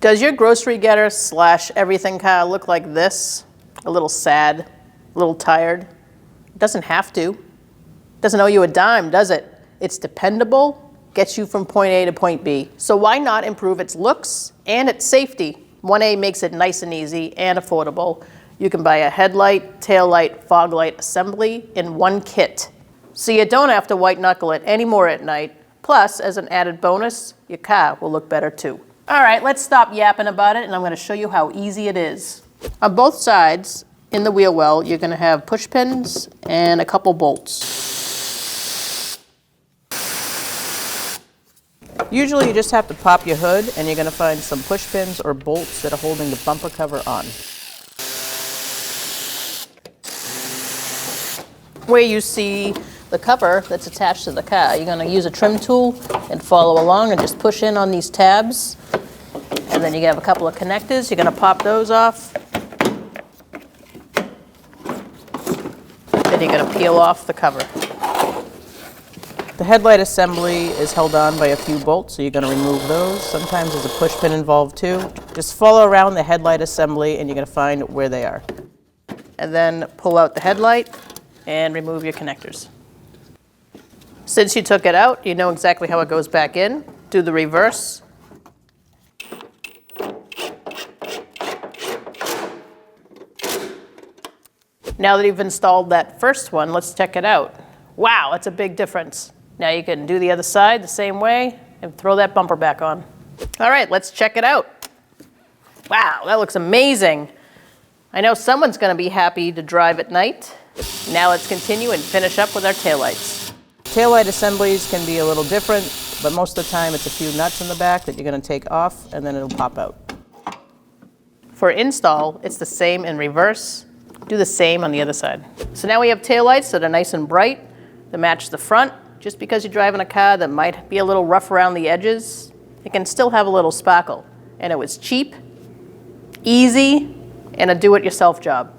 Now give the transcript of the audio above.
Does your grocery getter slash everything car look like this? A little sad, a little tired? It doesn't have to. Doesn't owe you a dime, does it? It's dependable, gets you from point A to point B. So why not improve its looks and its safety? 1A makes it nice and easy and affordable. You can buy a headlight, tail light, fog light assembly in one kit. So you don't have to white knuckle it anymore at night. Plus, as an added bonus, your car will look better too. All right, let's stop yapping about it, and I'm going to show you how easy it is. On both sides, in the wheel well, you're going to have push pins and a couple bolts. Usually you just have to pop your hood, and you're going to find some push pins or bolts that are holding the bumper cover on. Where you see the cover that's attached to the car, you're going to use a trim tool and follow along and just push in on these tabs. And then you have a couple of connectors. You're going to pop those off. Then you're going to peel off the cover. The headlight assembly is held on by a few bolts, so you're going to remove those. Sometimes there's a push pin involved too. Just follow around the headlight assembly and you're going to find where they are. And then pull out the headlight and remove your connectors. Since you took it out, you know exactly how it goes back in. Do the reverse. Now that you've installed that first one, let's check it out. Wow, that's a big difference. Now you can do the other side the same way and throw that bumper back on. All right, let's check it out. Wow, that looks amazing. I know someone's going to be happy to drive at night. Now let's continue and finish up with our taillights. Taillight assemblies can be a little different, but most of the time it's a few nuts in the back that you're going to take off and then it'll pop out. For install, it's the same in reverse. Do the same on the other side. So now we have taillights that are nice and bright that match the front. Just because you're driving a car that might be a little rough around the edges, it can still have a little sparkle. And it was cheap, easy, and a do-it-yourself job.